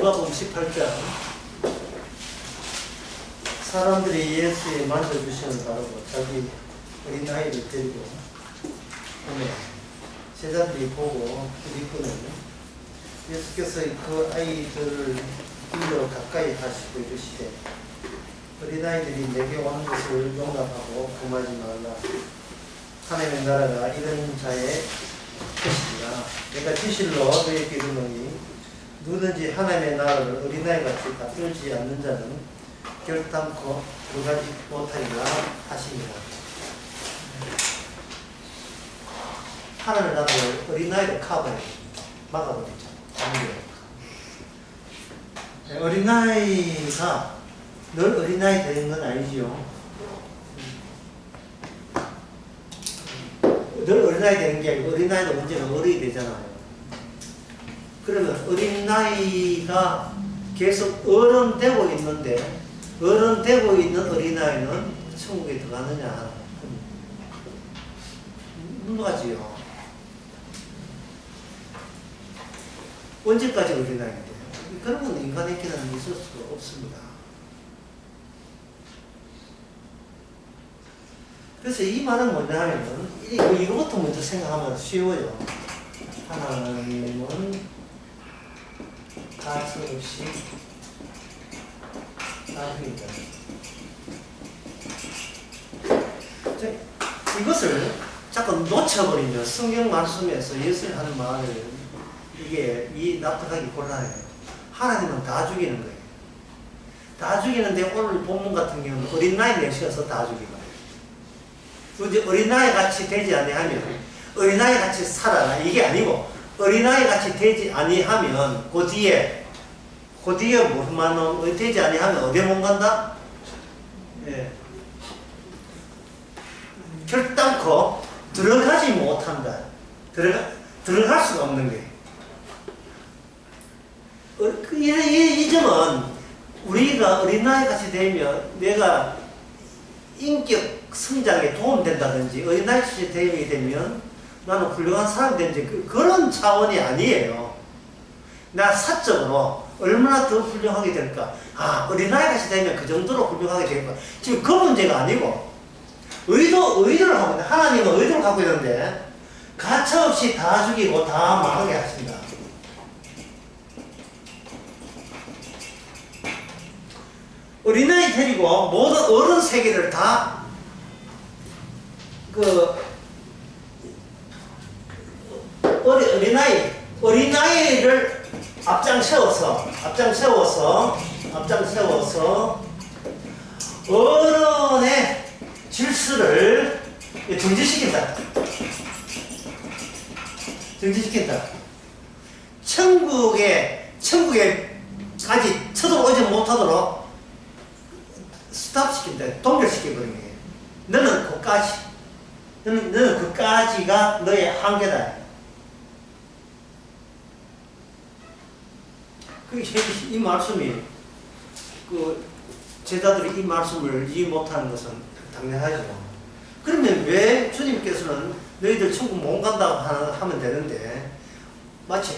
누가복음 18장 사람들이 예수에 만져주시는 바라고 자기 어린아이를 데리고 오면 제자들이 보고 기리거든. 예수께서 그 아이들을 인도로 가까이 하시고 이르시되 어린아이들이 내게 오는 것을 용납하고 금하지 말라. 하나님의 나라가 이런 자의 것이라. 내가 진실로 너희에게 이르노니 누구든지 하나님의 나라를 어린아이같이 받들지 않는 자는 결단코 들어가지 못하리라 하시니라. 하나님의 나라를 어린아이를 커버해 막아버리죠. 어린아이가 늘 어린아이 되는 건 아니지요. 늘 어린아이 되는 게 아니고 어린아이도 언제나 어른이 되잖아요. 그러면 어린아이가 계속 어른 되고 있는데 어른 되고 있는 어린아이는 천국에 들어가느냐? 물어가지요. 언제까지 어린아이인데요? 그런 건 인간에게는 있을 수가 없습니다. 그래서 이 말은 뭐냐 하면은 이거부터 먼저 생각하면 쉬워요. 하나님은 가차없이 나중이다. 이것을 자꾸 놓쳐버리면 성경 말씀에서 예수님 하는 말을 이게 납득하기 곤란해요. 하나님은 다 죽이는 거예요. 다 죽이는데 오늘 본문 같은 경우는 어린아이 내셔서 다 죽이고 굳이 어린아이 같이 되지 아니하면 어린아이 같이 살아라 이게 아니고 어린아이 같이 되지 아니하면 그 뒤에 뭐만 되지 아니하면 어디에 못 간다? 예. 결단코 들어가지 못한다. 들어갈 수가 없는 거예요. 이 점은 우리가 어린아이 같이 되면 내가 인격 성장에 도움된다든지 어린아이 같이 되면 나는 훌륭한 사람이 되는지 그런 차원이 아니에요. 나 사적으로 얼마나 더 훌륭하게 될까? 어린아이 같이 되면 그 정도로 훌륭하게 될까? 지금 그 문제가 아니고 의도를 하고 있는데 하나님은 의도를 갖고 있는데 가차없이 다 죽이고 다 망하게 하신다. 어린아이 데리고 모든 어른 세계를 다 어린아이를 앞장 세워서 어른의 질서를 정지시킨다. 천국에까지 쳐들어오지 못하도록 스탑시킨다. 동결시켜버리는 거예요. 너는 그까지가 너의 한계다. 이 말씀이 제자들이 이 말씀을 이해 못하는 것은 당연하죠. 그러면 왜 주님께서는 너희들 천국 못 간다고 하면 되는데 마치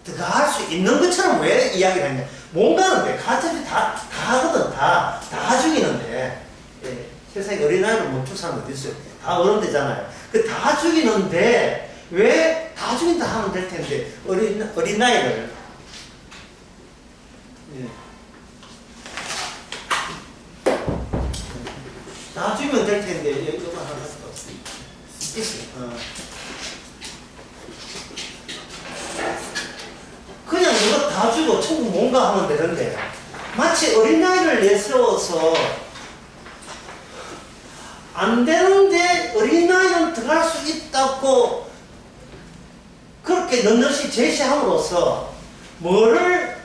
들어갈 수 있는 것처럼 왜 이야기를 하냐? 못 가는데 가짜지 다 하거든. 다 죽이는데 세상에 어린아이를 멈출 사람 어디 있어요? 다 어른 되잖아요. 다 죽이는데 왜 다 죽인다 하면 될 텐데 어린아이를 다 죽이면 될 텐데 이거 하나 있어요. 그냥 이거 다 주고 천국 뭔가 하면 되는데 마치 어린아이를 내세워서 안 되는데 어린아이는 들어갈 수 있다고 그렇게 넉넉히 제시함으로써 뭐를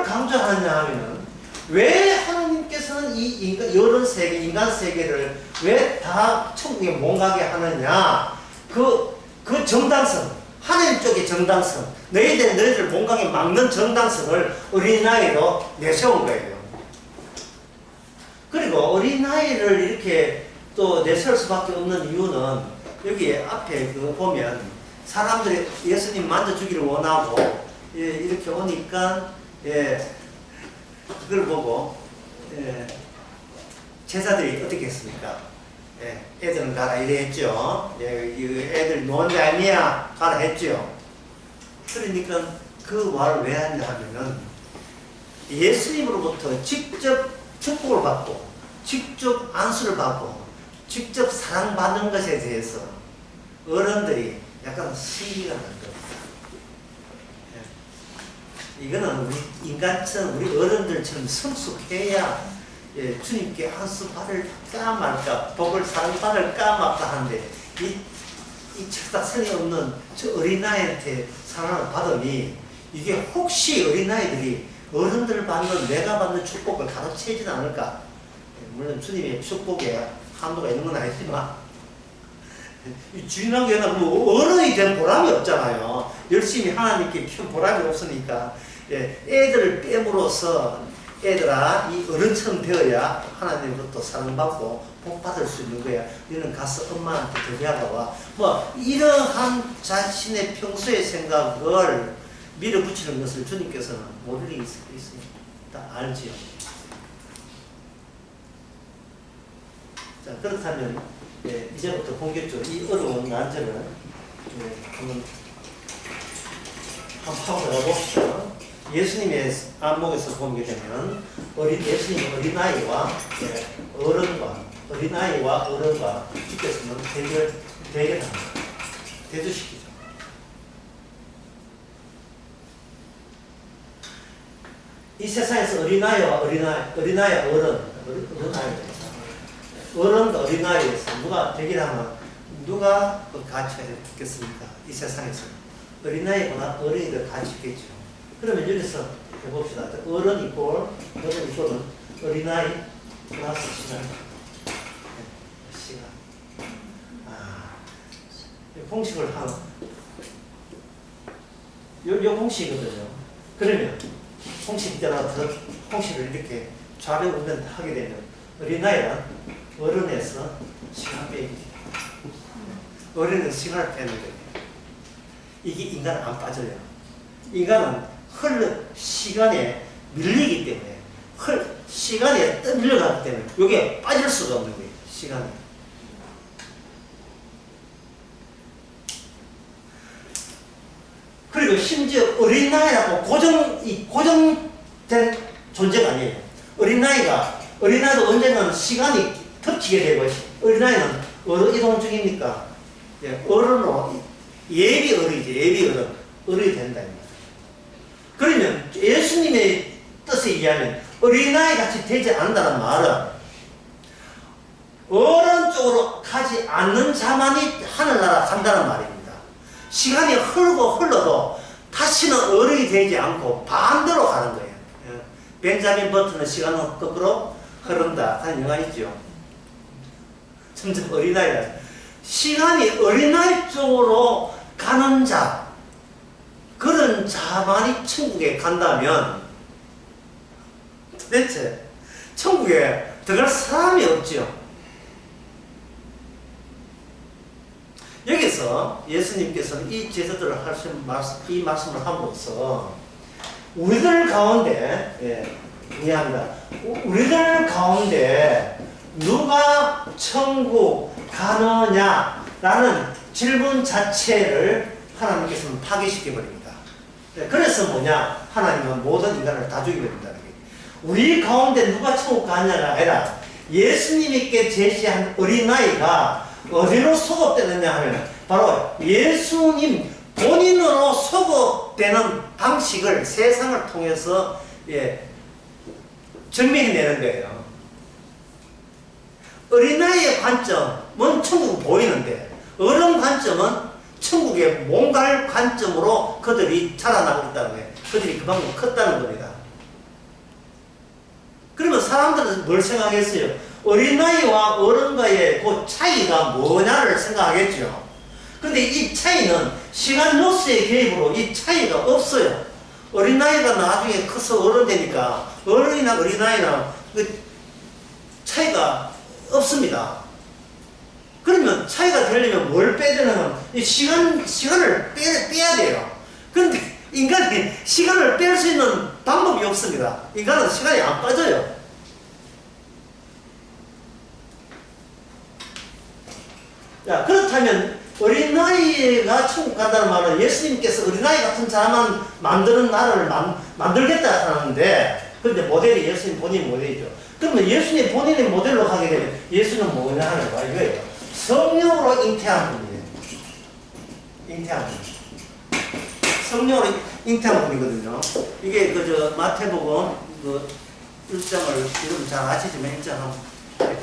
강조하느냐 하면 왜 하나님께서는 이 여러 세계, 인간 세계를 왜 다 천국에 못 가게 하느냐 그 정당성 하나님 쪽의 정당성 너희들 못 가게 막는 정당성을 어린아이로 내세운 거예요. 그리고 어린아이를 이렇게 또 내세울 수밖에 없는 이유는 여기 앞에 보면 사람들이 예수님 만져주기를 원하고 이렇게 오니까 예, 그걸 보고 예, 제자들이 어떻게 했습니까? 예, 애들은 가라 이래 했죠. 예, 이 애들 노는 데 아니야 가라 했죠. 그러니까 그 말을 왜 하냐 하면은 예수님으로부터 직접 축복을 받고 직접 안수를 받고 직접 사랑받는 것에 대해서 어른들이 약간 시기가 난 겁니다. 예. 이거는 우리 인간처럼 우리 어른들처럼 성숙해야 예, 주님께 안수 받을까 말까 복을 사랑받을까 말까 하는데 이 철딱선이 없는 저 어린아이한테 사랑을 받으니 이게 혹시 어린아이들이 어른들 받는 내가 받는 축복을 가로채지는 않을까. 물론 주님의 축복에 한도가 있는 건 아니지만 주인하고 연합하면 어른이 된 보람이 없잖아요. 열심히 하나님께 키운 보람이 없으니까 예, 애들을 뺨으로써 애들아 이 어른처럼 되어야 하나님으로부터 사랑받고 복받을 수 있는 거야. 너는 가서 엄마한테 데려가 와. 뭐 이러한 자신의 평소의 생각을 밀어붙이는 것을 주님께서는 모를 리 있습니다. 다 알지요. 자, 그렇다면 예, 이제부터 본격적으로 이 어려운 난제를 예, 한번 파고들어 봅시다. 예수님의 안목에서 보게 되면 예수님 어린아이와 예, 어린아이와 어른과 주께서는 대결합니다. 대조시키죠. 이 세상에서 어린아이와 어른과 어린아이에서 누가 대결하면 누가 가치가 있겠습니까? 이 세상에서 어린아이보다 어른이 더 가치 있겠죠. 그러면 여기서 해봅시다. 어른 이꼴 어른 이꼴은 어린아이 플러스 시간. 공식을 하면 요 공식이거든요. 그러면 공식 있잖아. 공식을 이렇게 좌변 우변 하게 되면 어린아이는 어른에서 시간 빼기. 어른은 시간을 빼는 거예요. 이게 인간은 안 빠져요. 인간은 시간에 밀리기 때문에 시간에 밀려가기 때문에 이게 빠질 수가 없는 거예요. 시간에. 그리고 심지어 어린아이라고 고정된 존재가 아니에요. 어린아이도 언젠가는 시간이 덮치게 되고, 어린아이는 어느 이동 중입니까? 예, 어른으로, 예비 어른이죠. 예비 어른이 된다. 그러면 예수님의 뜻에 의하면 어린아이 같이 되지 않는다는 말은 어른 쪽으로 가지 않는 자만이 하늘나라 간다는 말입니다. 시간이 흘러도 다시는 어른이 되지 않고 반대로 가는 거예요. 벤자민 버튼의 시간은 거꾸로 흐른다 하는 영화 있죠. 점점 어린아이가 시간이 어린아이 쪽으로 가는 자, 그런 자만이 천국에 간다면 도대체 천국에 들어갈 사람이 없죠. 여기서 예수님께서는 이 제자들을 하신 이 말씀을 함으로써 우리들 가운데 미안합니다. 우리들 가운데 누가 천국 가느냐라는 질문 자체를 하나님께서는 파괴시켜버립니다. 그래서 뭐냐? 하나님은 모든 인간을 다 죽여버린다는 거예요. 우리 가운데 누가 천국 가느냐가 아니라 예수님께 제시한 어린아이가 어디로 소급되느냐 하면 바로 예수님 본인으로 소급되는 방식을 세상을 통해서 증명해내는 거예요. 어린아이의 관점은 천국은 보이는데 어른 관점은 천국의 몽갈 관점으로 그들이 자라나고 있다는 거예요. 그들이 그만큼 컸다는 겁니다. 그러면 사람들은 뭘 생각했어요? 어린아이와 어른과의 그 차이가 뭐냐를 생각하겠죠. 근데 이 차이는 시간 요소의 개입으로 이 차이가 없어요. 어린아이가 나중에 커서 어른 되니까 어른이나 어린아이나 그 차이가 없습니다. 그러면 차이가 되려면 뭘 빼야 되냐면 이 시간을 빼야 돼요. 그런데 인간이 시간을 뺄 수 있는 방법이 없습니다. 인간은 시간이 안 빠져요. 자, 그렇다면 어린아이가 천국 간다는 말은 예수님께서 어린아이 같은 사람만 만드는 나라를 만들겠다 하는데, 그런데 모델이 예수님 본인 모델이죠. 그러면 예수님 본인의 모델로 가게 되면 예수는 뭐냐 하는 거야 이거예요. 성령으로 잉태한 분이에요. 잉태한 분. 성령으로 잉태한 분이거든요. 이게 그저 마태복음 그 1장을 여러분 잘 아시지만 1장 한번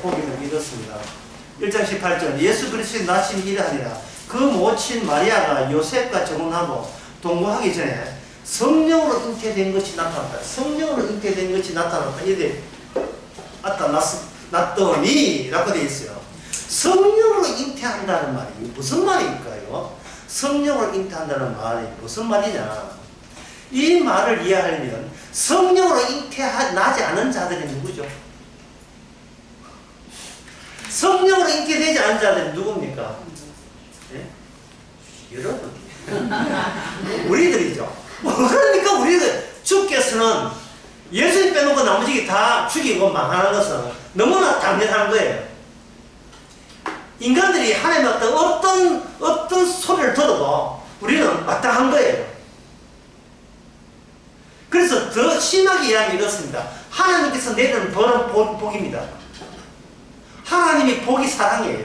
보기는 이렇습니다. 1장 18절 예수 그리스도의 나심이 이러하니라. 그 모친 마리아가 요셉과 결혼하고 동거하기 전에 성령으로 잉태된 것이 나타났다. 성령으로 잉태된 것이 나타났다. 이래 났더니 라고 되어 있어요. 성령으로 잉태한다는 말이 무슨 말일까요? 성령으로 잉태한다는 말이 무슨 말이냐? 이 말을 이해하려면 성령으로 잉태나지 않은 자들이 누구죠? 성령으로 잉태되지 않은 자들이 누굽니까? 네? 여러분 우리들이죠. 그러니까 우리들 주께서는 예수님 빼놓고 나머지 다 죽이고 망하는 것은 너무나 당연한 거예요. 인간들이 하나님 어떤 소리를 들어도 우리는 마땅한 거예요. 그래서 더 심하게 이야기 이렇습니다. 하나님께서 내리는 벌은 복입니다. 하나님이 복이 사랑이에요.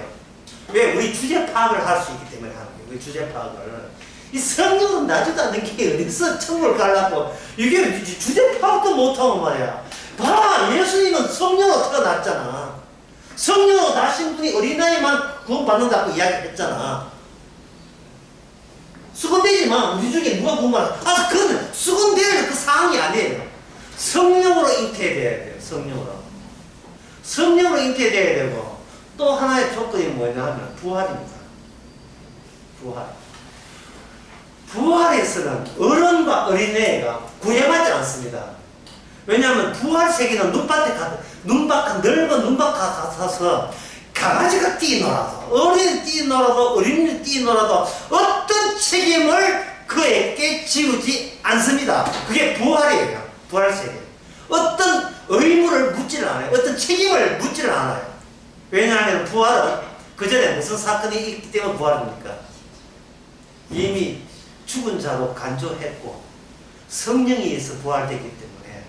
왜? 우리 주제 파악을 할 수 있기 때문에 하는 거예요. 우리 주제 파악을. 이 성령은 나지도 않는 게 어디서 천국을 가려고 이게 주제 파악도 못하고 말이야. 봐, 예수님은 성령으로 태어났잖아. 성령으로 나신 분이 어린아이만 구원받는다고 이야기했잖아. 수건되지만 우리 중에 누가 구원받아? 그건 수건될 그 상황이 아니에요. 성령으로 잉태돼야 돼요. 성령으로 잉태돼야 되고, 또 하나의 조건이 뭐냐 하면 부활입니다. 부활에서는 어른과 어린애가 구애받지 않습니다. 왜냐하면 부활 세계는 넓은 눈밭 같아서 강아지가 뛰놀아도, 어린이 뛰놀아도, 어린이 뛰놀아도 어떤 책임을 그에게 지우지 않습니다. 그게 부활이에요. 부활 세계. 어떤 의무를 묻지를 않아요. 어떤 책임을 묻지를 않아요. 왜냐하면 부활은 그 전에 무슨 사건이 있기 때문에 부활입니까? 이미 죽은 자로 간주했고 성령에 의해서 부활되기 때문에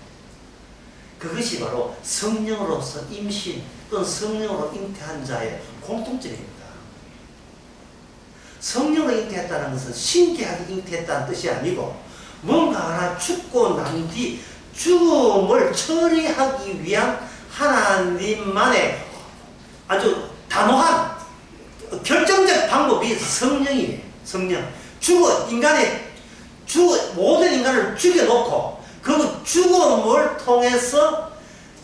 그것이 바로 성령으로서 임신 또는 성령으로 잉태한 자의 공통점입니다. 성령으로 잉태했다는 것은 신기하게 잉태했다는 뜻이 아니고 뭔가 하나 죽고 난 뒤 죽음을 처리하기 위한 하나님만의 아주 단호한 결정적 방법이 성령이에요. 성령. 모든 인간을 죽여놓고 그 죽음을 통해서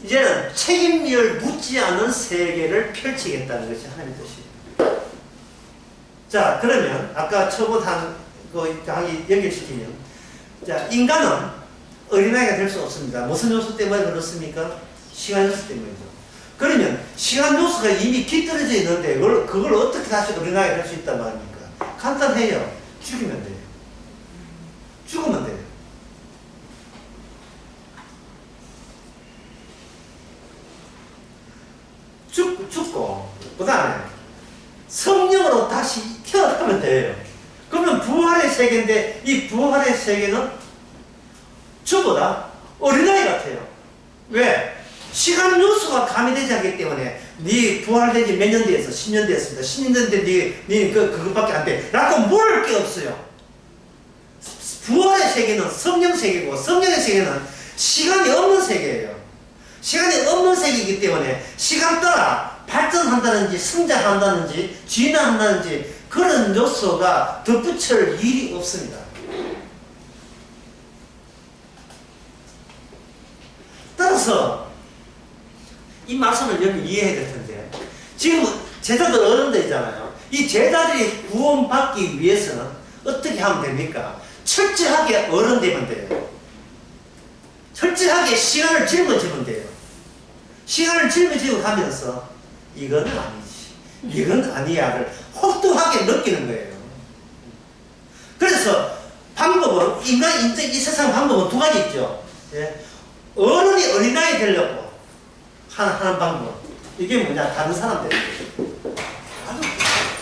이제는 책임을 묻지 않은 세계를 펼치겠다는 것이 하나님의 뜻이에요. 자, 그러면 아까 처음한 그 강의 연결시키면, 자, 인간은 어린아이가 될 수 없습니다. 무슨 요소 때문에 그렇습니까? 시간 요소 때문이죠. 그러면 시간 요소가 이미 깃들어져 있는데 그걸 어떻게 다시 어린아이가 될 수 있단 말입니까? 간단해요. 죽이면 돼요. 죽으면 돼요. 죽고 그 다음에 성령으로 다시 태어나면 돼요. 그러면 부활의 세계인데 이 부활의 세계는 저보다 어린아이 같아요. 왜? 시간 요소가 가미되지 않기 때문에 네 부활된 지 몇 년 됐어? 10년 됐습니다. 10년 됐는데 네 그것밖에 안 돼. 라고 물을 게 없어요. 부활의 세계는 성령 세계고 성령의 세계는 시간이 없는 세계예요. 시간이 없는 세계이기 때문에 시간 따라 발전한다든지 성장한다든지 진화한다든지 그런 요소가 덧붙일 일이 없습니다. 따라서 이 말씀을 여러분 이해해야 될 텐데, 지금 제자들 어른들 있잖아요. 이 제자들이 구원받기 위해서는 어떻게 하면 됩니까? 철저하게 어른 되면 돼요. 철저하게 시간을 짊어지면 돼요. 시간을 짊어지고 가면서 이건 아니지, 이건 아니야를 혹독하게 느끼는 거예요. 그래서 방법은, 이 세상 방법은 두 가지 있죠. 예. 어른이 어린아이 되려고 하는 방법. 이게 뭐냐, 다른 사람 되는 거예요.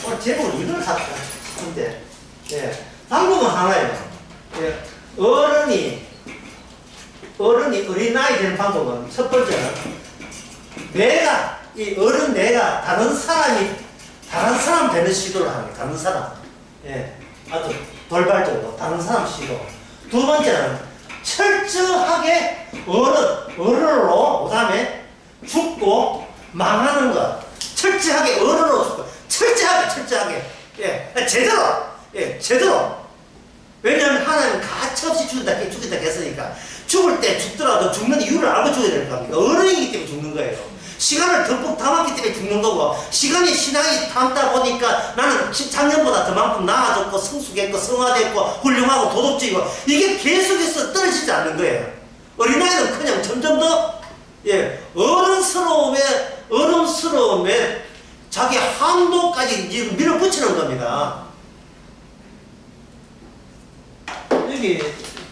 오늘 제목을 이걸 갖고 싶은데, 예. 방법은 하나예요. 예. 어른이 어린아이 되는 방법은, 첫 번째는, 내가 다른 사람 되는 시도를 하는 거예요. 다른 사람. 예. 아주 돌발적으로 다른 사람 시도. 두 번째는 철저하게 어른으로 그 다음에 죽고 망하는 것. 철저하게 어른으로 죽고 철저하게 제대로. 왜냐하면 하나님은 가차없이 죽인다 했으니까 죽을 때 죽더라도 죽는 이유를 알고 죽어야 될 겁니다. 어른이기 때문에 죽는 거예요. 시간을 듬뿍 담았기 때문에 죽는 거고, 신앙이 담다 보니까 나는 작년보다 그만큼 나아졌고 성숙했고 성화됐고 훌륭하고 도덕적이고, 이게 계속해서 떨어지지 않는 거예요. 어린아이는 그냥 점점 더 어른스러움에 자기 한도까지 밀어붙이는 겁니다. 여기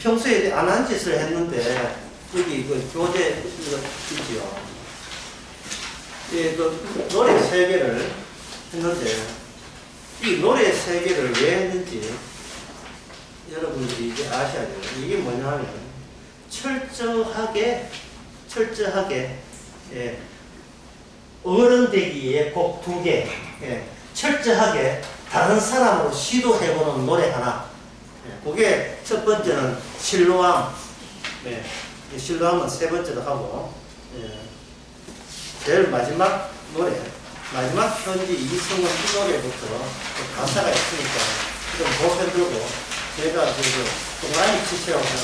평소에 안 한 짓을 했는데, 여기 그 교재 이거 있지요. 예, 그 노래 3개를 했는데, 이 노래 3개를 왜 했는지 여러분들이 이제 아셔야 돼요. 이게 뭐냐면, 철저하게, 어른 되기에 곡 2개, 철저하게 다른 사람으로 시도해보는 노래 하나. 그게 첫 번째는 실로암. 실로암은 3번째도 하고, 제일 마지막 노래, 마지막 편지 이승원 이 노래부터 가사가 있으니까 좀 보편들고, 제가 동아리 치시라고 하는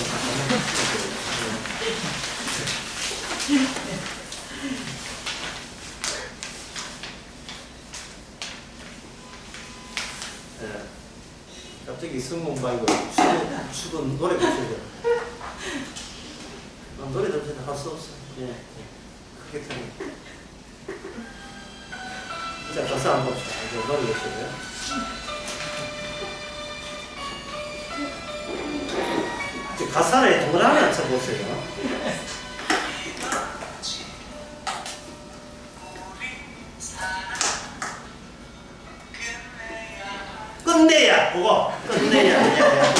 갑자기 성공방이고 추도 노래 부르죠. 노래 들으면 할 수 없어. 크게 틀립니다. 자, 가사 한번 봅시다. 이제 노래 보시고요. 가사를 동그라미 쳐보세요. 끝내야, 그거. 끝내야.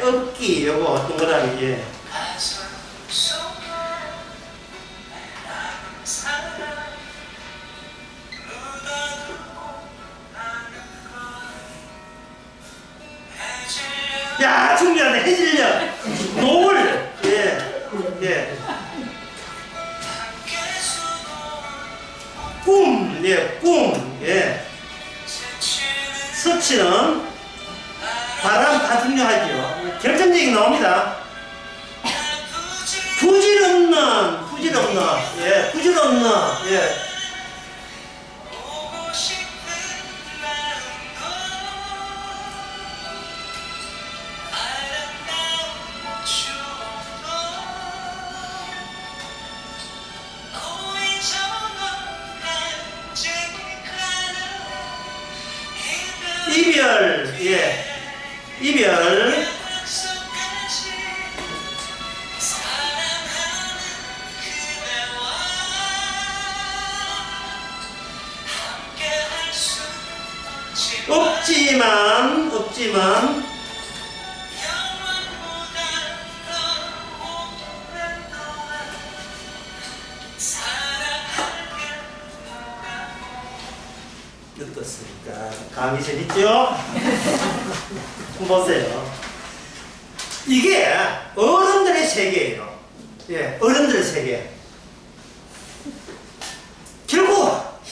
업기, 요거 동그라미, 야, 중요하네. 해질녘. 노을. 꿈. 서치는 바람 다 중요하죠. 결정적인 나옵니다. 부질없는. 이별. 없지만 어떻습니까? 감이 재밌죠? 보세요. 이게 어른들의 세계예요. 어른들의 세계. 결국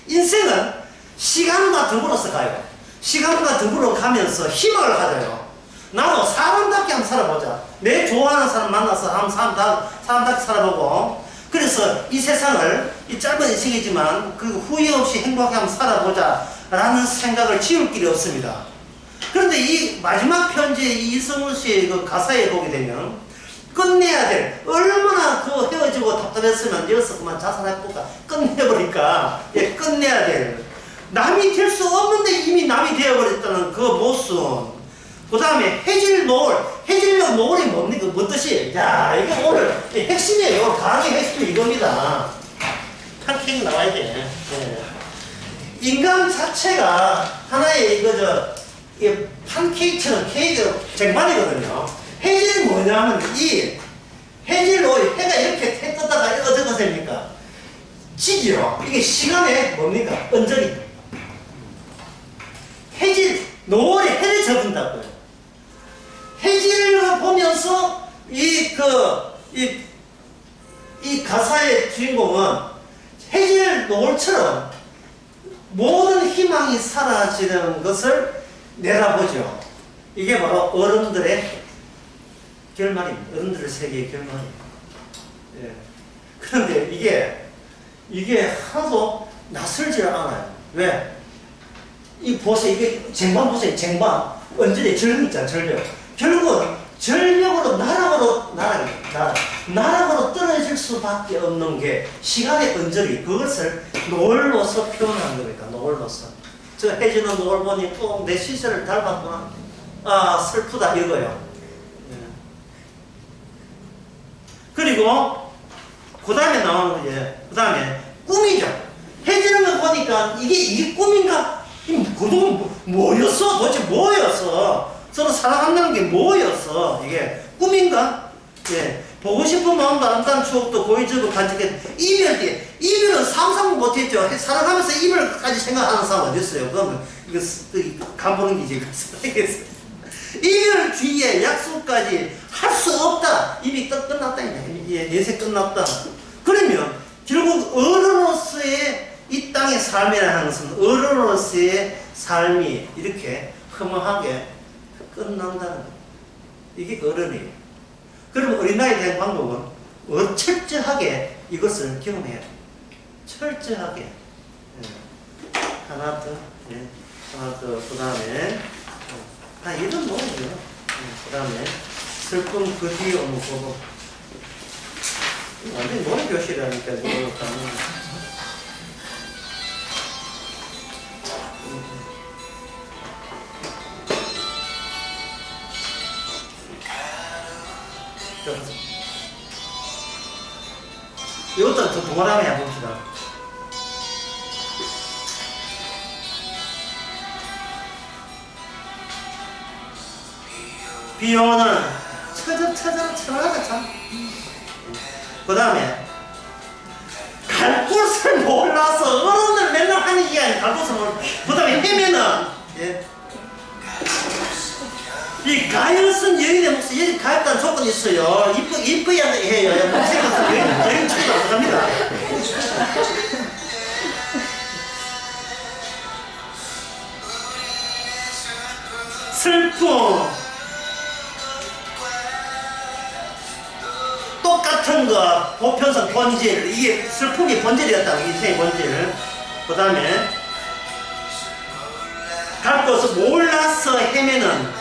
인생은 시간과 더불어서 가요. 시간과 더불어 가면서 희망을 가져요. 나도 사람답게 한번 살아보자. 내 좋아하는 사람 만나서 한번 사람답게 살아보고, 그래서 이 세상을 이 짧은 인생이지만 그 후회 없이 행복하게 한번 살아보자 라는 생각을 지울 길이 없습니다. 그런데 이 마지막 편지의 이승우 씨의 그 가사에 보게 되면 끝내야 될, 얼마나 그 헤어지고 답답했으면 여기서 그만 자살해볼까, 끝내버릴까, 예, 끝내야 될, 남이 될 수 없는데 이미 남이 되어버렸다는 그 모순. 그 다음에 해질 노을, 해질녘 노을이 뭡니까? 뭔 뜻이? 야, 이게 오늘 핵심이에요. 강의 핵심이 이겁니다. 판케이크 나와야 돼. 예. 인간 자체가 하나의 이 판케이크처럼 케이크 쟁반이거든요. 해질이 뭐냐면 이 해질로 해가 이렇게 해 뜨다가 어떻게 됩니까? 지지요. 이게 시간의 뭡니까? 언저리. 해질, 노을이 해를 접은다고요. 해질을 보면서 이 가사의 주인공은 해질 노을처럼 모든 희망이 사라지는 것을 내다보죠. 이게 바로 어른들의 결말입니다. 어른들의 세계의 결말입니다. 예. 그런데 이게 하나도 낯설지 않아요. 왜? 이 보세요. 이게 쟁반 보세요. 쟁반. 언저리 절벽 있잖아. 절벽. 결국은 절벽으로 나락으로 떨어질 수밖에 없는 게 시간의 언저리. 그것을 노을로서 표현한 겁니다. 노을로서. 저 해지는 노을 보니 꼭 내 시절을 닮았구나. 아, 슬프다 이거요. 그리고 그 다음에 나오는 게, 그 다음에 꿈이죠. 해지는 거 보니까 이게 꿈인가? 그동안 뭐였어? 도대체 뭐였어? 서로 사랑한다는 게 뭐였어? 이게 꿈인가? 예. 보고 싶은 마음도 아름다운 추억도 보여주고 간직해. 이별 뒤에, 이별은 상상도 못했죠. 사랑하면서 이별까지 생각하는 사람 어디 있어요? 그러면 이거 간보는 기지. 이별 뒤에 약속까지 할 수 없다. 이미 끝났다. 예세 끝났다. 그러면 결국 어른으로서의 이 땅의 삶이라는 것은 어른으로서의 삶이 이렇게 허무하게 끝난다는 거예요. 이게 어른이에요. 그러면 어린아이에 대한 방법은 철저하게 이것을 경험해야 돼요. 철저하게. 예. 하나 더, 예. 하나 더, 그 다음에 이런 노래죠. 그 다음에 슬픔 그 뒤에 오는 고독. 완전 노래 교실이라니까 이거 이것도 좀 동그라미 해봅시다. 비 오는 처절하다 참. 그 다음에 갈 곳을 몰라서 어른을 맨날 하는 게 아니라 갈 곳을 몰라. 그 다음에 헤매는 예. 이 가엾은 여인의 몫은 여인 가엾다는 조건이 있어요. 이뻐야 해요. 못생겨서 여인 취급 안 합니다. 슬픔 똑같은 거 보편성 본질. 이게 슬픔이 본질이었다. 인생의 본질. 그 다음에 갈 곳을 몰라서 헤매는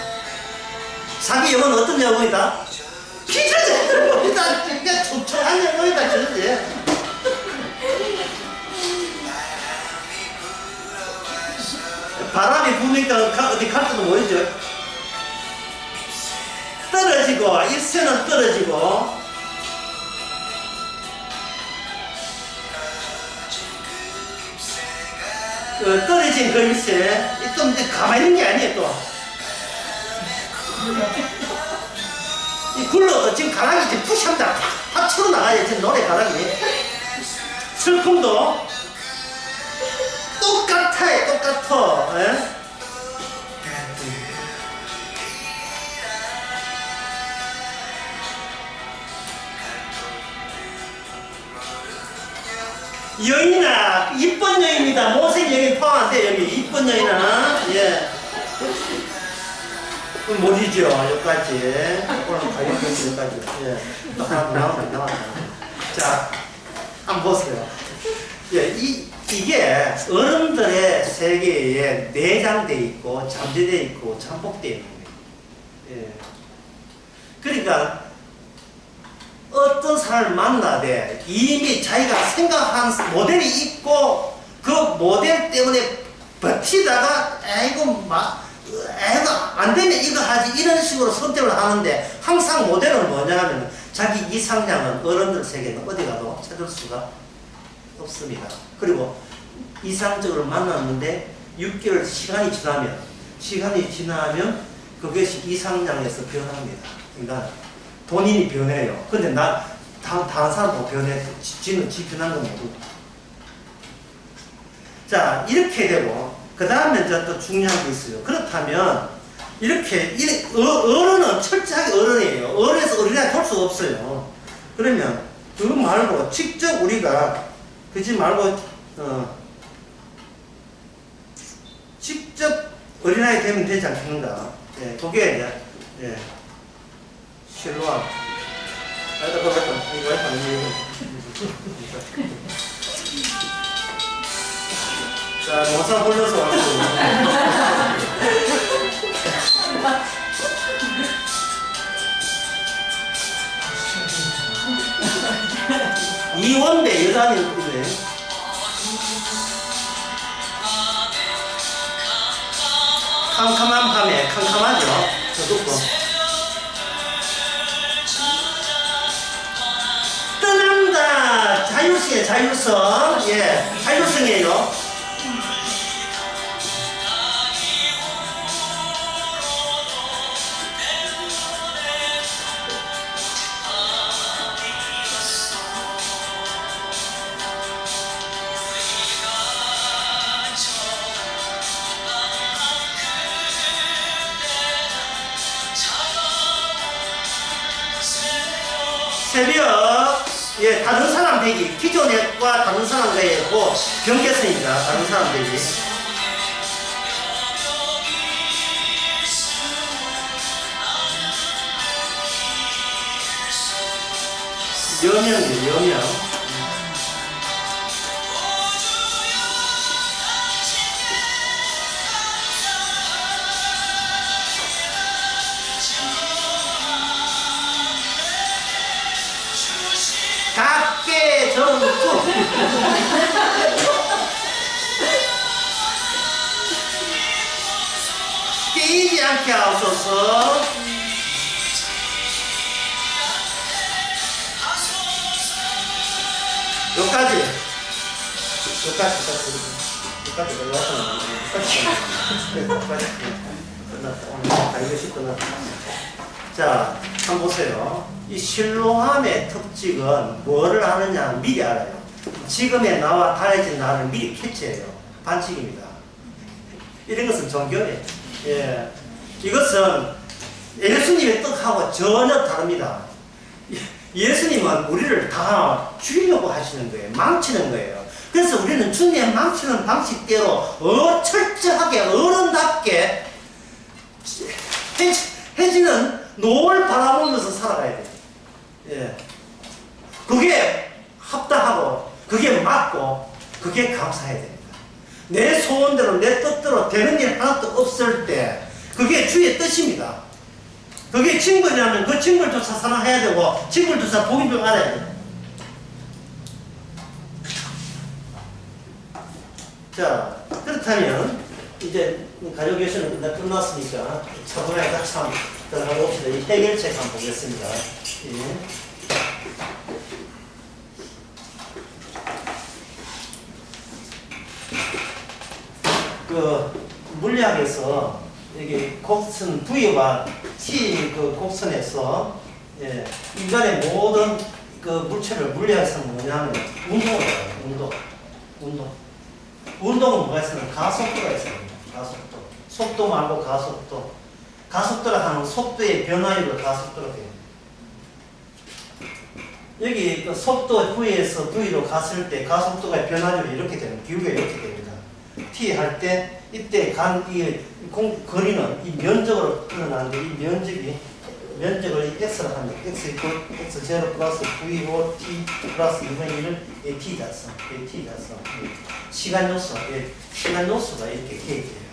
자기 영혼은 어떤 영혼이다? 피조적 영혼이다. 그러니까 촘촘한 영혼이다. 그러지. 바람이 부니까 어디 갈 때도 모이죠. 떨어지고 일새는 떨어지고 떨어진 그 일새 좀 가만히 있는 게 아니에요. 또 이 굴러도 지금 가락이 지금 푸시한다. 팍 치고 나가야 지금 노래 가락이. 슬픔도 똑같아. 예? 여인아, 이쁜 여인이다. 못생 여인 포함 안 돼. 여기 이쁜 여인아. 예. 못이죠. 여기까지. 오늘 가격까지 여기까지. 예. 나왔다. 자, 한번 보세요. 예, 이게 어른들의 세계에 내장되어 있고 잠재되어 있고 잠복되어 있는 거예요. 예. 그러니까 어떤 사람을 만나되 이미 자기가 생각한 모델이 있고 그 모델 때문에 버티다가 아이고 안 되면 이거 하지 이런 식으로 선택을 하는데 항상 모델은 뭐냐 하면 자기 이상량은 어른들 세계는 어디 가도 찾을 수가 없습니다. 그리고 이상적으로 만났는데 6개월 시간이 지나면 그것이 이상량에서 변합니다. 그러니까 본인이 변해요. 근데 다른 사람도 변해. 지는 지 변한 건 모르고. 자, 이렇게 되고, 그 다음에 이제 또 중요한 게 있어요. 그렇다면, 이렇게, 어른은 철저하게 어른이에요. 어른에서 어린아이 볼 수가 없어요. 그러면, 그거 말고, 직접 우리가, 그지 말고, 직접 어린아이 되면 되지 않겠는가. 예, 그게 이제, 예. 실로암. 자, 모사 홀려서 왔고. 이원배 여자는 있네. 캄캄한 밤에, 캄캄하죠? 어둡고. 떠난다! 자율성이에요, 자율성. 예, 자율성이에요. 새벽, 예, 다른 사람 되기. 기존과 다른 사람과의 경계선입니다. 다른 사람 되기. 여명이에요, 여명. 각계 정수. 깨이지 않게 하옵소서. 여기까지 끝났다. 오늘 다 이것이 끝났다. 자, 한번 보세요. 이 실로암의 특징은 뭐를 하느냐 미리 알아요. 지금의 나와 달라진 나를 미리 캐치해요. 반칙입니다. 이런 것은 종교예요. 예. 이것은 예수님의 뜻하고 전혀 다릅니다. 예수님은 우리를 다 죽이려고 하시는 거예요. 망치는 거예요. 그래서 우리는 주님의 망치는 방식대로 철저하게 어른답게 해지는 노을 바라보면서 살아가야 돼요. 예. 그게 합당하고, 그게 맞고, 그게 감사해야 됩니다. 내 소원대로, 내 뜻대로 되는 일 하나도 없을 때, 그게 주의 뜻입니다. 그게 징벌이라면 그 징벌조차 사랑해야 되고, 징벌조차 복인줄 알아야 돼요. 자, 그렇다면, 이제 가족 교실은 끝났으니까, 차분하게 같이 한번 들어가 봅시다. 이 해결책 한번 보겠습니다. 예. 그 물리학에서 여기 곡선 V와 T 그 곡선에서 예, 인간의 모든 그 물체를 물리학에서는 뭐냐면 운동을 해요. 운동은 뭐가 있으면 가속도가 있어요. 가속도. 속도 말고 가속도. 가속도라 하는 속도의 변화율을 가속도로 돼요. 여기 그 속도 V에서 V로 갔을 때 가속도가 변화율이 이렇게 되는, 기울기가 이렇게 됩니다. T 할 때 이때 이 거리는 이 면적으로 흘러나는데 이 면적이 면적을 x로 합니다. x 이퀄 x0 플러스 v5 t 플러스 2분의 1을 t 자성, t 자성. 시간 요소, 시간 요소가 이렇게 계획돼요.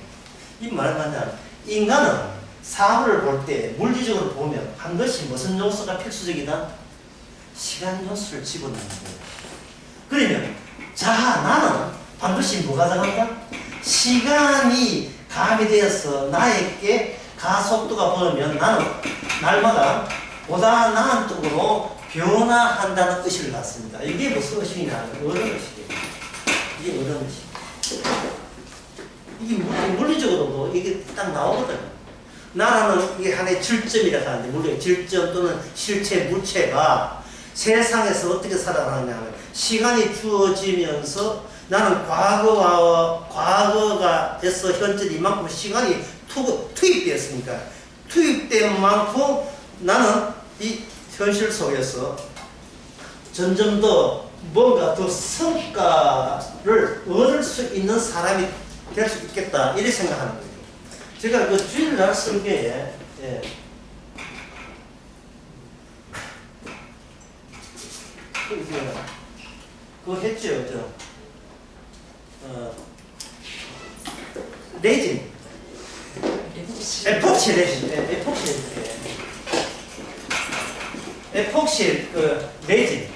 이 말은 뭐냐면 인간은 사물을 볼 때 물리적으로 보면 반드시 무슨 요소가 필수적이다? 시간 요소를 집어넣는 거예요. 그러면 자 나는 반드시 뭐가 들어간다? 시간이 가미되어서 나에게 가속도가 보면 나는 날마다 보다 나은 쪽으로 변화한다는 의식을 갖습니다. 이게 무슨 의식이냐? 어른 의식이에요. 이게 어른 의식. 이게 물리적으로도 이게 딱 나오거든요. 나라는 이게 하나의 질점이라고 하는데, 물론 질점 또는 실체, 물체가 세상에서 어떻게 살아가느냐면 시간이 주어지면서 나는 과거가 돼서 현재 이만큼 시간이 투입되었으니까 투입된 만큼 나는 이 현실 속에서 점점 더 뭔가 더 성과를 얻을 수 있는 사람이 될 수 있겠다 이렇게 생각하는 거예요. 제가 그 주일날 설교에 그거 했죠, 레진. 에폭시 레진. 에폭시 레진.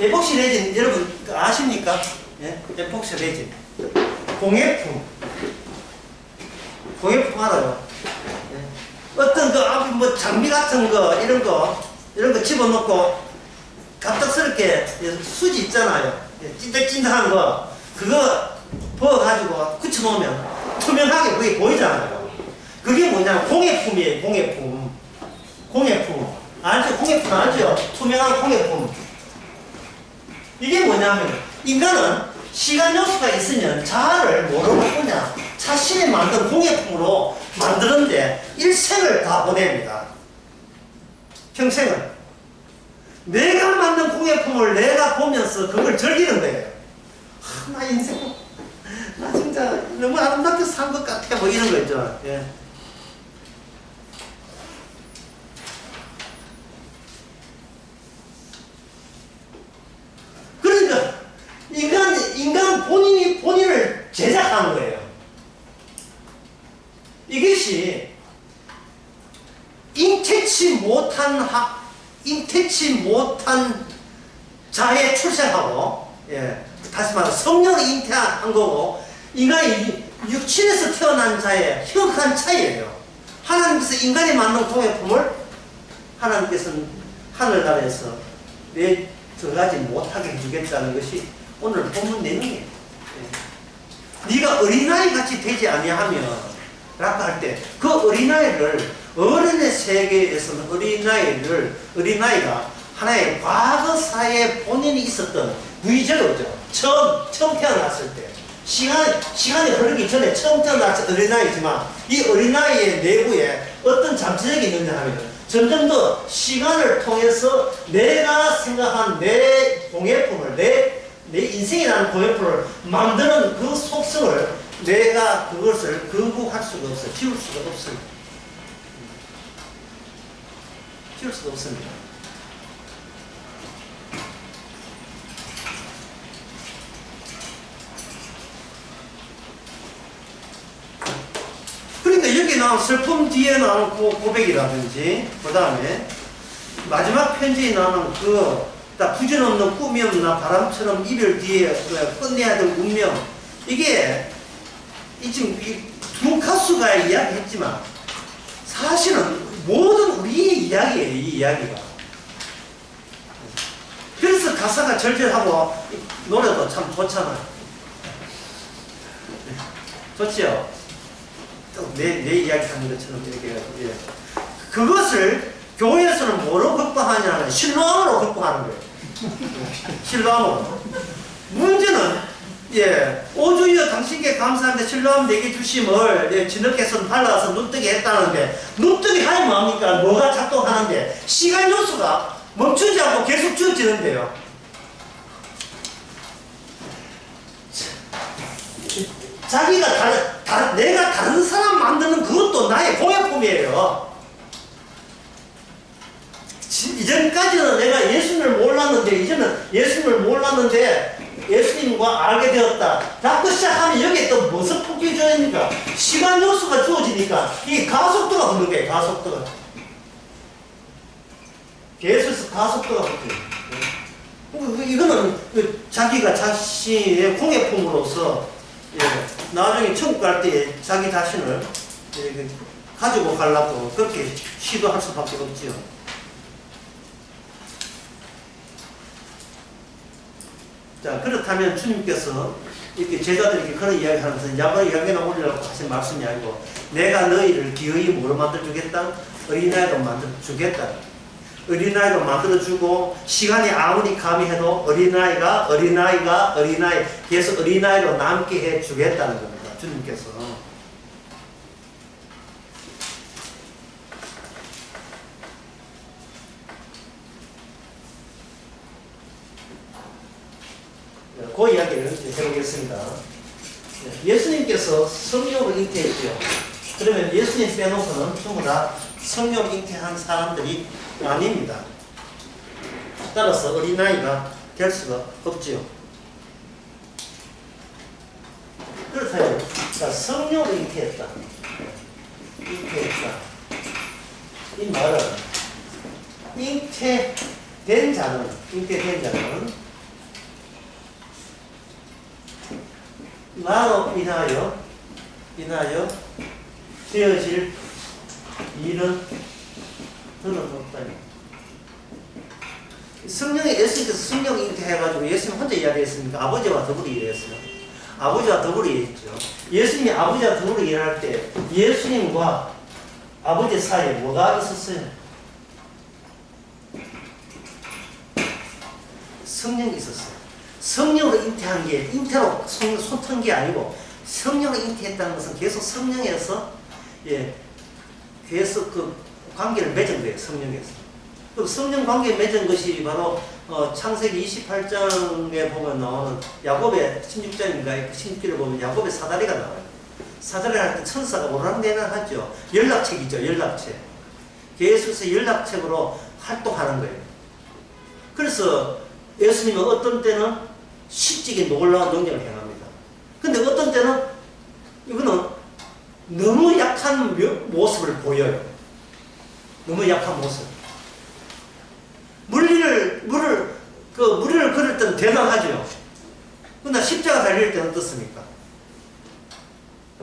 에폭시 레진 여러분 아십니까? 예? 에폭시 레진. 공예품 알아요? 예. 어떤 그 앞에 뭐 장비 같은 거 이런 거 집어넣고 갑작스럽게 수지 있잖아요. 찐득찐득한 거 그거 부어가지고 굳혀놓으면 투명하게 그게 보이잖아요. 그게 뭐냐면 공예품이에요. 공예품 알죠? 공예품 알죠? 투명한 공예품. 이게 뭐냐면 인간은 시간 요소가 있으면 자아를 뭐로 바꾸냐? 자신이 만든 공예품으로 만드는데 일생을 다 보냅니다. 평생을. 내가 만든 공예품을 내가 보면서 그걸 즐기는 거예요. 나 인생, 나 진짜 너무 아름답게 산 것 같아. 뭐 이런 거 있죠. 예. 그러니까, 인간 본인이 본인을 제작하는 거예요. 이것이 인태치 못한 자에 출생하고, 예, 다시 말해 성령이 잉태한 거고 인간이 육신에서 태어난 자의 혁한 차이예요. 하나님께서 인간이 만든 공예품을 하나님께서는 하늘나라에서 내 들어가지 못하게 해주겠다는 것이 오늘 본문 내용이에요. 예. 네가 어린아이 같이 되지 아니하면 라고 할 때 그 어린아이를 어른의 세계에서는 어린아이가 하나의 과거사에 본인이 있었던 무의제로죠. 처음 태어났을 때 시간이 흐르기 전에 처음 태어났을 어린아이지만 이 어린아이의 내부에 어떤 잠재력이 있느냐 하면 점점 더 시간을 통해서 내가 생각한 내 공예품을 내 인생이라는 공예품을 만드는 그 속성을 내가 그것을 거부할 수가 없어요. 지울 수가 없습니다. 지울 수가 없습니다. 그러니까 여기 나온 슬픔 뒤에 나온 고백이라든지 그 다음에 마지막 편지에 나오는 다 부질없는 꿈이 없나 바람처럼 이별 뒤에 끝내야 될 운명 이게 지금 두 가수가 이야기했지만 사실은 모든 우리의 이야기예요. 이 이야기가. 그래서 가사가 절절하고 노래도 참 좋잖아요. 좋지요? 내 이야기 하는 것처럼 이렇게 해가지고, 예. 그것을 교회에서는 뭐로 극복하냐면 신뢰함으로 극복하는 거예요. 신뢰함으로. 문제는 오주여 당신께 감사한데 신뢰함 내게 주심을 진흙에서 발라서 눈뜨게 했다는데 눈뜨게 하면 뭐합니까? 뭐가 작동하는데 시간 요소가 멈추지 않고 계속 주어지는데요. 자기가 내가 다른 사람 만드는 그것도 나의 공예품이에요. 이전까지는 내가 예수님을 몰랐는데, 이제는 예수님을 몰랐는데, 예수님과 알게 되었다. 자꾸 시작하면 여기에 또 무슨 폭격이 주어집니까? 시간 요소가 주어지니까, 이 가속도가 붙는 거예요, 가속도가. 계속해서 가속도가 붙어요. 이거는 자기가 자신의 공예품으로서, 나중에 천국 갈 때 자기 자신을 가지고 가려고 그렇게 시도할 수밖에 없지요. 자, 그렇다면 주님께서 이렇게 제자들에게 그런 이야기 하면서 야곱에나 올리라고 하신 말씀이 아니고, 내가 너희를 기어이 뭐로 만들어주겠다? 어린아이로 만들어주겠다. 어린아이로 만들어주고, 시간이 아무리 감이해도 어린아이, 계속 어린아이로 남게 해주겠다는 겁니다. 주님께서. 그 이야기를 해보겠습니다. 예수님께서 성령을 잉태했죠. 그러면 예수님 빼놓고는 전부 다 성령 잉태한 사람들이 아닙니다. 따라서 어린아이가 될 수가 없지요. 그렇다면 성령을 잉태했다. 이 말은 잉태된 자는 나로 인하여 되어질 일은 더는 없다. 성령이 예수님께서 성령 잉태해가지고 예수님 혼자 이야기했습니까? 아버지와 더불어 일했어요. 아버지와 더불어 일했죠. 예수님이 아버지와 더불어 일할 때 예수님과 아버지 사이에 뭐가 있었어요? 성령이 있었어요. 성령으로 잉태한 게, 잉태로 손탄 게 아니고, 성령으로 잉태했다는 것은 계속 성령에서, 계속 그 관계를 맺은 거예요, 성령에서. 그 성령 관계 맺은 것이 바로, 창세기 28장에 보면 나오는 야곱의 16장인가, 16절에 보면 야곱의 사다리가 나와요. 사다리를 할 때 천사가 오랑내랑 하죠. 연락책이죠, 연락책. 계속해서 연락책으로 활동하는 거예요. 그래서 예수님은 어떤 때는 실직의 놀라운 능력을 행합니다. 근데 어떤 때는 이거는 너무 약한 모습을 보여요. 너무 약한 모습. 무리를 걸을 때는 대단하죠. 그러나 십자가 달릴 때는 어떻습니까?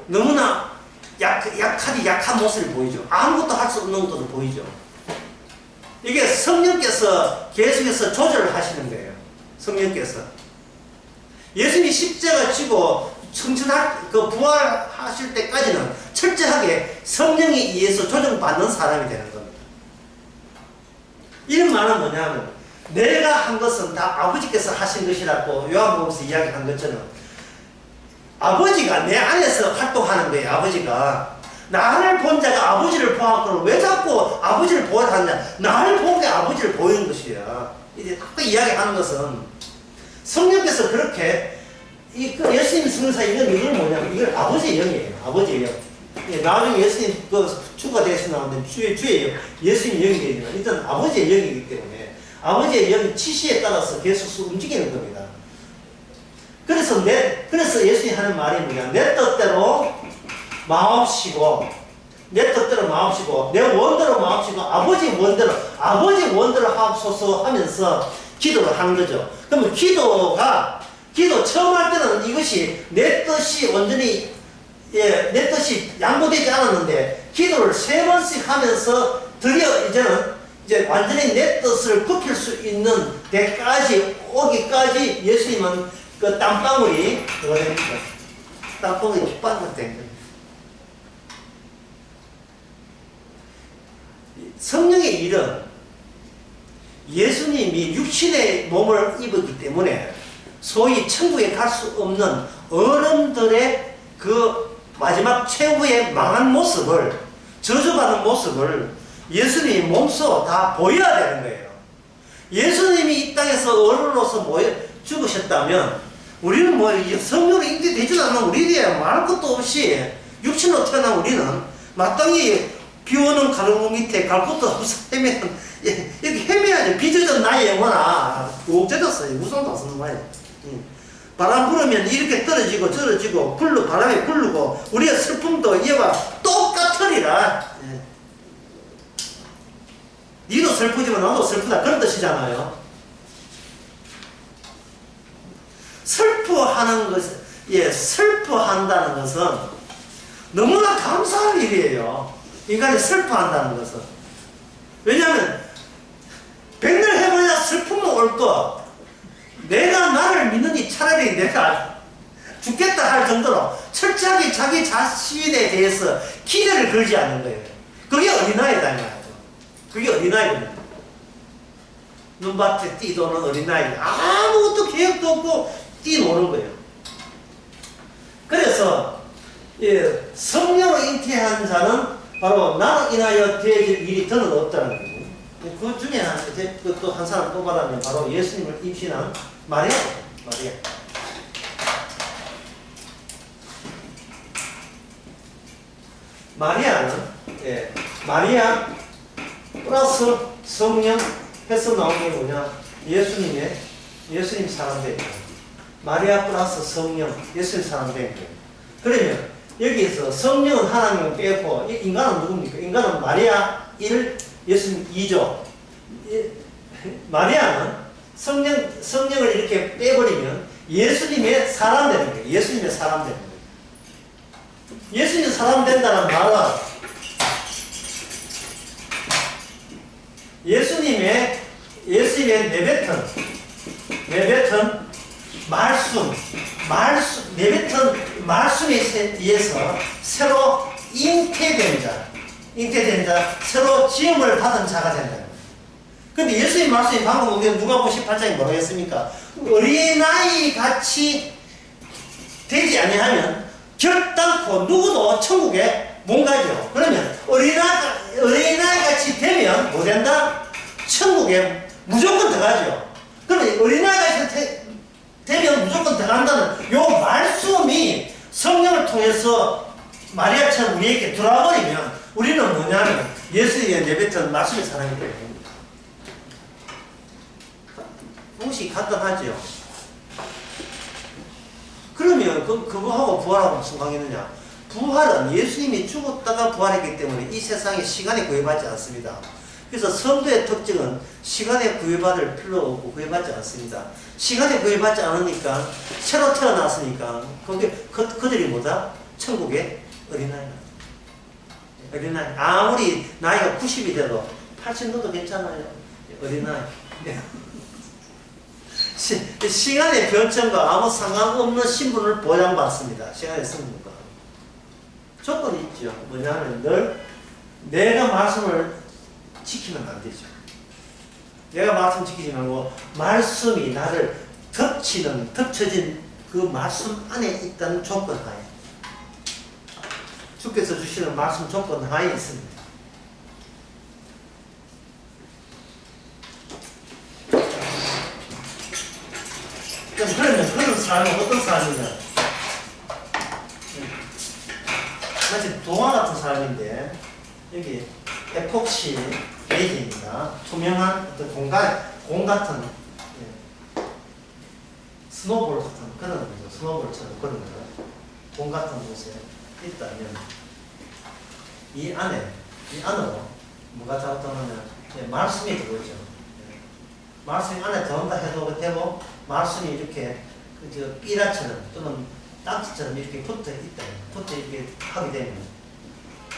너무나 약한 모습을 보이죠. 아무것도 할 수 없는 것도 보이죠. 이게 성령께서 계속해서 조절을 하시는 거예요. 성령께서. 예수님이 십자가 지고 부활하실 때까지는 철저하게 성령에 의해서 조정받는 사람이 되는 겁니다. 이런 말은 뭐냐면, 내가 한 것은 다 아버지께서 하신 것이라고 요한복음에서 이야기한 것처럼, 아버지가 내 안에서 활동하는 거예요. 아버지가. 나를 본 자가 아버지를 보았거늘 왜 자꾸 아버지를 보아야 하느냐? 나를 본 게 아버지를 보이는 것이야. 이제 자꾸 이야기하는 것은 성령께서 그렇게 예수님 성사 이건 뭐냐면 이걸 아버지의 영이에요. 아버지의 영. 나중에 예수님 주가 되시 나오는데 주의 영, 예수님 영이 되니까 일단 아버지의 영이기 때문에 아버지의 영 지시에 따라서 계속 움직이는 겁니다. 그래서 예수님이 하는 말이 뭐냐? 내 뜻대로 마옵시고, 내 뜻대로 마옵시고, 내 원대로 마옵시고, 아버지 원대로 하옵소서 하면서 기도를 하는 거죠. 그러면 기도 처음 할 때는 이것이 내 뜻이 완전히, 내 뜻이 양보되지 않았는데, 기도를 3번씩 하면서 드디어 이제 완전히 내 뜻을 굽힐 수 있는 데까지 오기까지 예수님은 그 땀방울이 뭐가 됩니까? 땀방울이 빗방울 된 거예요. 성령의 일은 예수님이 육신의 몸을 입었기 때문에 소위 천국에 갈 수 없는 어른들의 그 마지막 최후의 망한 모습을, 저주받은 모습을 예수님이 몸소 다 보여야 되는 거예요. 예수님이 이 땅에서 어른으로서 죽으셨다면 우리는 성령으로 잉태되지도 않는 우리들이야 말할 것도 없이 육신으로 태어난 우리는 마땅히 비 오는 가로등 밑에 갈 곳도 없어 헤매는, 이렇게 헤매야죠. 비 젖은 나의 영혼아. 욱 젖었어요. 우산도 쓰는 거예요. 바람 불으면 이렇게 떨어지고 저러지고 바람에 굴르고 우리의 슬픔도 이와 똑같으리라. 니도 슬프지만 나도 슬프다 그런 뜻이잖아요. 슬퍼하는 것은, 슬퍼한다는 것은 너무나 감사할 일이에요. 인간이 슬퍼한다는 것은. 왜냐하면 백날 해봐야 슬픔은 올 것. 내가 나를 믿느니 차라리 내가 죽겠다 할 정도로 철저하게 자기 자신에 대해서 기대를 걸지 않는 거예요. 그게 어린아이다 이 말이죠. 그게 어린아이거든요. 눈밭에 뛰도는 어린아이. 아무것도 계획도 없고 뛰노는 거예요. 그래서 성령을 잉태한 자는 바로 나로 인하여 되어질 일이 더는 없다는 거예요. 그 중에 또 한 사람 또 말하면 바로 예수님을 임신한 마리아. 마리아는 마리아 플러스 성령 해서 나온 게 뭐냐? 예수님 사람 된 거예요. 마리아 플러스 성령, 예수님 사람 된 거예요. 그러면 여기에서 성령은 하나님을 빼고 인간은 누굽니까? 인간은 마리아 1, 예수님 2죠. 마리아는 성령을 이렇게 빼버리면 예수님의 사람 되는 거예요. 예수님의 사람 되는 거예요. 예수님 사람 된다는 말은 예수님의 내뱉은 내뱉은 말씀에 의해서 새로 잉태된 자, 새로 지음을 받은 자가 된다. 근데 예수님 말씀이 방금 우리가 누가복음 18장에 뭐라고 했습니까? 어린아이 같이 되지 아니하면 결단코 누구도 천국에 못 가죠. 그러면 어린아이 같이 되면 뭐 된다? 천국에 무조건 들어가죠. 그러면 어린아이 같이 되면 무조건 들어간다는 요 말씀이 성령을 통해서 마리아처럼 우리에게 들어와버리면 우리는 뭐냐면 예수의 내뱉은 말씀의 사람이 됩니다. 혹시 간단하죠? 그러면 그거하고 부활하고 무슨 관계느냐? 부활은 예수님이 죽었다가 부활했기 때문에 이 세상에 시간에 구애받지 않습니다. 그래서 성도의 특징은 시간에 구애받을 필요 없고 구애받지 않습니다. 시간에 구애받지 않으니까 새로 태어났으니까 그들이 뭐다? 천국의 어린아이. 아무리 나이가 90이 돼도 80 넣어도 괜찮아요. 어린아이. 시간의 변천과 아무 상관없는 신분을 보장받습니다. 시간의 성분과. 조건이 있죠. 뭐냐면 늘 내가 말씀을 지키면 안 되죠. 내가 말씀 지키지 말고 말씀이 나를 덮쳐진 그 말씀 안에 있다는 조건 하에, 주께서 주시는 말씀 조건 하에 있습니다. 그러면 그런 삶은 어떤 삶이냐? 마치 동화 같은 삶인데 여기 에폭시 베이징입니다. 투명한 어떤 공 같은 스노볼 같은 그런 거죠. 스노볼처럼 그런 거. 공 같은 곳에 있다면 이 안으로 뭐가 작동하면 말씀이 들어오죠. 말씀이 안에 들어온다 해도 되고 말씀이 이렇게 삐라처럼 또는 딱지처럼 이렇게 붙어 이렇게 하게 되면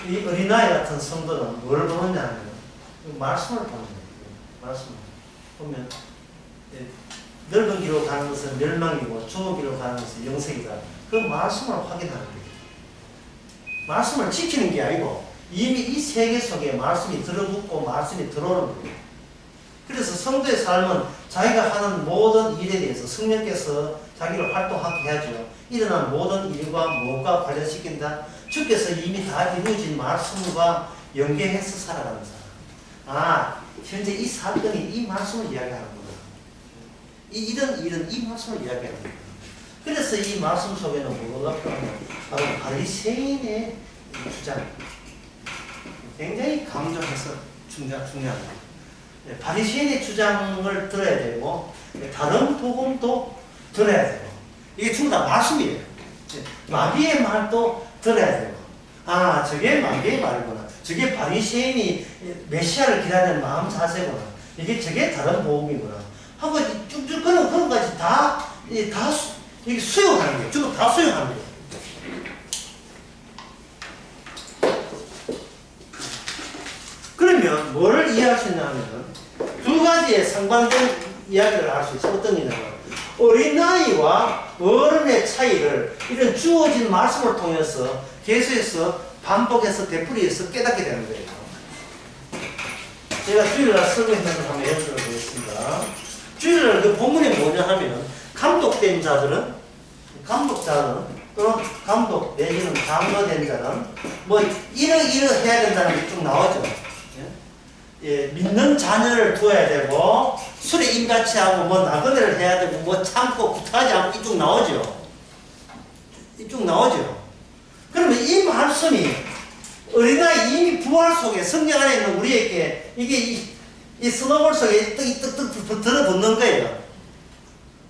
이 어린아이 같은 성도는 뭘 보느냐 하면 말씀을 보는 거예요. 말씀을 보면 넓은 길로 가는 것은 멸망이고 좁은 길로 가는 것은 영생이다. 그 말씀을 확인하는 거예요. 말씀을 지키는 게 아니고 이미 이 세계 속에 말씀이 들어붙고 말씀이 들어오는 거예요. 그래서 성도의 삶은 자기가 하는 모든 일에 대해서 성령께서 자기를 활동하게 해야죠. 일어난 모든 일과 무엇과 관련시킨다? 주께서 이미 다 이루어진 말씀과 연계해서 살아가는 사람. 현재 이 사건이 이 말씀을 이야기하는구나. 이런 일은 이 말씀을 이야기하는구나. 그래서 이 말씀 속에는 뭐가 필요하냐? 바로 바리새인의 주장. 굉장히 강조해서 중요합니다. 바리새인의 주장을 들어야 되고 다른 복음도 들어야 되고 이게 전부 다 말씀이에요. 마귀의 말도 들어야 되고 아 저게 마귀의 말이구나. 저게 바리새인이 메시아를 기다리는 마음 자세구나. 저게 다른 복음이구나. 하고 쭉쭉 그런 것까지 다 이게 수용하는 거예요. 전부 다 수용하는 거예요. 그러면 뭐를 이해할 수 있냐면 두 가지의 상반된 이야기를 할 수 있어요. 어떤 거냐면 어린아이와 어른의 차이를 이런 주어진 말씀을 통해서 계속해서 반복해서 되풀이해서 깨닫게 되는 거예요. 제가 주일날 설교했는 걸 한번 예를 들어보겠습니다. 주일날 그 본문이 뭐냐 하면 감독된 자들은 또는 감독 내지는 장로된 자는 뭐 이러해야 된다는 게 쭉 나오죠. 예, 믿는 자녀를 두어야 되고 술에 임같이 하고 뭐 나그네를 해야 되고 뭐 참고 구타하지 않고 이쪽 나오죠. 그러면 이 말씀이 어린아이 이미 부활 속에 성령 안에 있는 우리에게 이게 이 스노볼 속에 떡 들어붙는 거예요.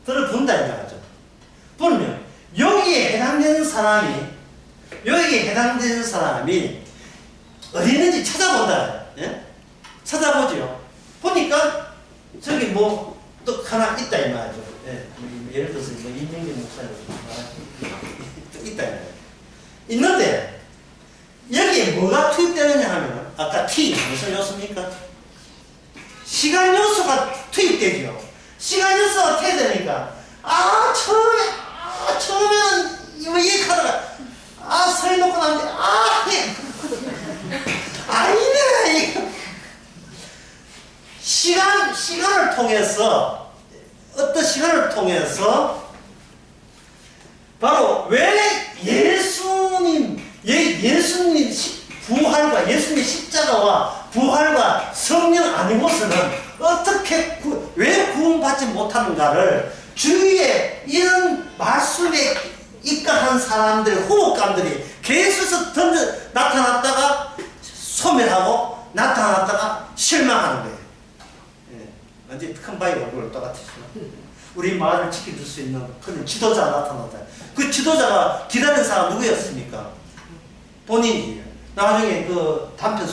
들어붙는다 이 말이죠. 그러면 여기에 해당되는 사람이 어디 있는지 찾아본다. 예? 찾아보죠. 보니까 저기 뭐 떡 하나 있다 이 말이죠. 예. 예를 들어서 뭐 임명기 목사님 있다 이 말이죠. 있는데 여기에 뭐가 투입되느냐 하면 아까 T 무슨 요소입니까? 시간 요소가 투입되죠. 시간 요소가 투입되니까 처음에는 이거 얘기하다가 서 놓고 나는데 아니네 이거 시간을 통해서 어떤 시간을 통해서 바로 왜 예수님 부활과 예수님의 십자가와 부활과 성령 아니고서는 어떻게 왜 구원받지 못하는가를 주위에 이런 말씀에 입각한 사람들의 후목감들이 계속해서 나타났다가 소멸하고 나타났다가 실망하는 거예요. 예, 완전히 큰 바위 얼굴 똑같으시죠. 우리 마을을 지켜줄 수 있는 그런 지도자가 나타났다. 그 지도자가 기다린 사람 누구였습니까? 본인이에요. 나중에 그 단편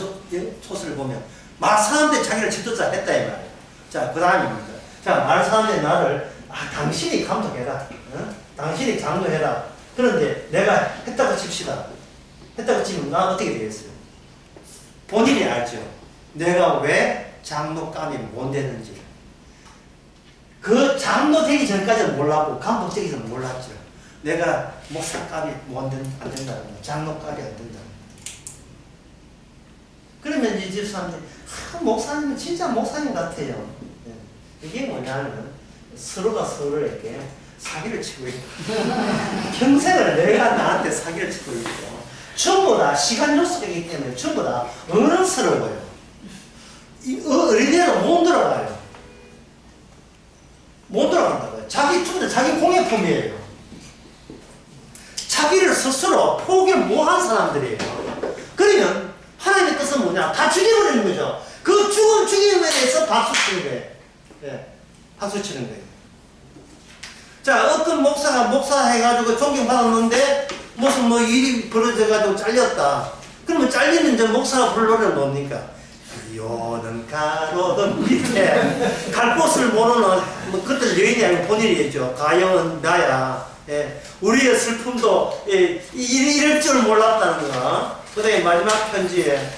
소설을 보면 사람들이 자기를 지도자 했다 이 말이에요. 자, 그 다음입니다. 자, 사람들이 나를 당신이 감독해라. 당신이 장로해라. 그런데 내가 했다고 칩시다. 했다고 치면 나 어떻게 되겠어요? 본인이 알죠. 내가 왜 장로감이 못 되는지. 그 장로 되기 전까지는 몰랐고 감독 되기 전은 몰랐죠. 내가 목사감이 안 된다는 거, 장로감이 안 된다는 거. 그러면 이 집 사람들이 목사님은 진짜 목사님 같아요. 이게 뭐냐면 서로가 서로에게 사기를 치고 있고 평생을 내가 나한테 사기를 치고 있고 전부 다 시간 요소이기 때문에 전부 다 어른스러워요. 어린애로 못 들어가요. 못 들어간다고요. 전부 다 자기 공예품이에요. 자기를 스스로 포기를 못한 사람들이에요. 그러면 하나님의 뜻은 뭐냐? 다 죽여버리는 거죠. 그 죽임에 대해서 박수 치는 거예요. 네, 박수 치는 거예요. 자, 어떤 목사가 목사해가지고 존경받았는데 무슨 뭐 일이 벌어져가지고 잘렸다. 그러면 잘리는 저 목사가 부를 노래는 뭡니까? 요는 가로등 밑에 갈 곳을 모르는 뭐 그때 여인이 아니고 본인이죠. 가영은 나야. 예, 우리의 슬픔도 이럴 줄 몰랐다는 거. 그 다음에 마지막 편지에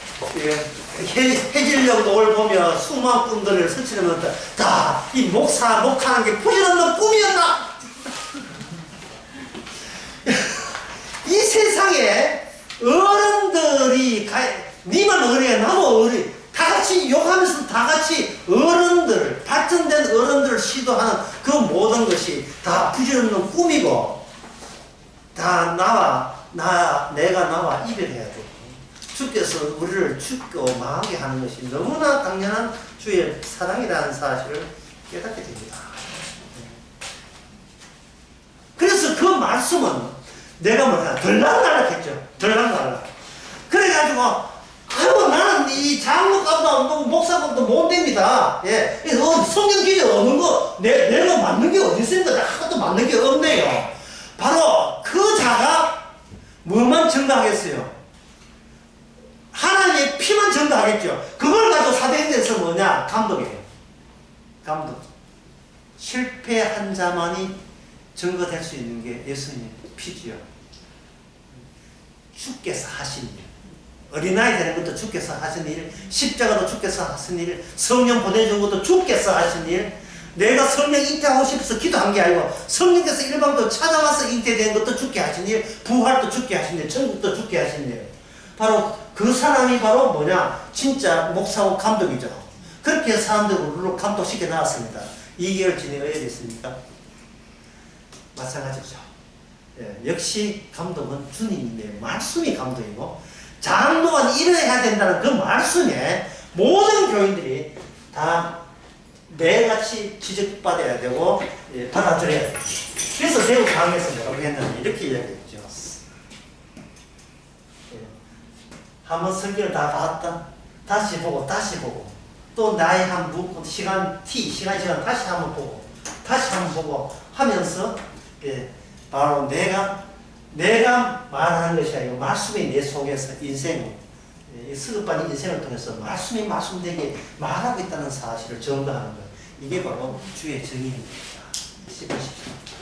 해질녘 노을 보며 수많은 꿈들을 설치면서 다 이 목하는 게 부질없는 꿈이었나? 이 세상에 어른들이 니만 어린이야 나도 어린 다 같이 욕하면서 다 같이 어른들 발전된 어른들을 시도하는 그 모든 것이 다 부질없는 꿈이고 다 내가 나와 이별해야 돼. 주께서 우리를 죽고 망하게 하는 것이 너무나 당연한 주의 사랑이라는 사실을 깨닫게 됩니다. 그래서 그 말씀은 내가 뭐냐 덜랑달락 했죠. 덜랑달락. 그래가지고 아이고 나는 이 장로값도 안 되고 목사값도 못 됩니다. 예. 그래서 성경 기준이 없는 거, 내가 맞는 게 어디 있습니까? 하나도 맞는 게 없네요. 바로 그 자가 뭐만 증거하겠어요? 하나님의 피만 증거하겠죠. 그걸 가지고 사도행전에서 뭐냐? 감독이에요. 감독. 실패한 자만이 증거될 수 있는 게 예수님 피지요. 주께서 하신 일. 어린아이 되는 것도 주께서 하신 일, 십자가도 주께서 하신 일, 성령 보내준 것도 주께서 하신 일, 내가 성령 잉태하고 싶어서 기도한 게 아니고 성령께서 일방적으로 찾아와서 잉태된 것도 주께 하신 일, 부활도 주께 하신 일, 천국도 주께 하신 일. 바로 그 사람이 바로 뭐냐? 진짜 목사고 감독이죠. 그렇게 사람들을 감독시켜 나왔습니다. 2개월 진에 왜 됐습니까? 마찬가지죠. 예, 역시 감독은 주님의 말씀이 감독이고 장로가 이래야 된다는 그 말씀에 모든 교인들이 다 매같이 지적받아야 되고 예, 받아들여야 돼요. 그래서 대우 강에서 뭐라고 했느냐 이렇게 이야기했죠. 예, 한번 설교를 다 봤다. 다시 보고 또 나이 한 묻고 시간 다시 한번 보고 다시 한번 보고 하면서 예, 바로 내가 말하는 것이 아니고 말씀이 내 속에서 인생, 스급한 인생을 통해서 말씀이 말씀되게 말하고 있다는 사실을 증거하는 것. 이게 바로 주의 정의입니다. 10분 10초.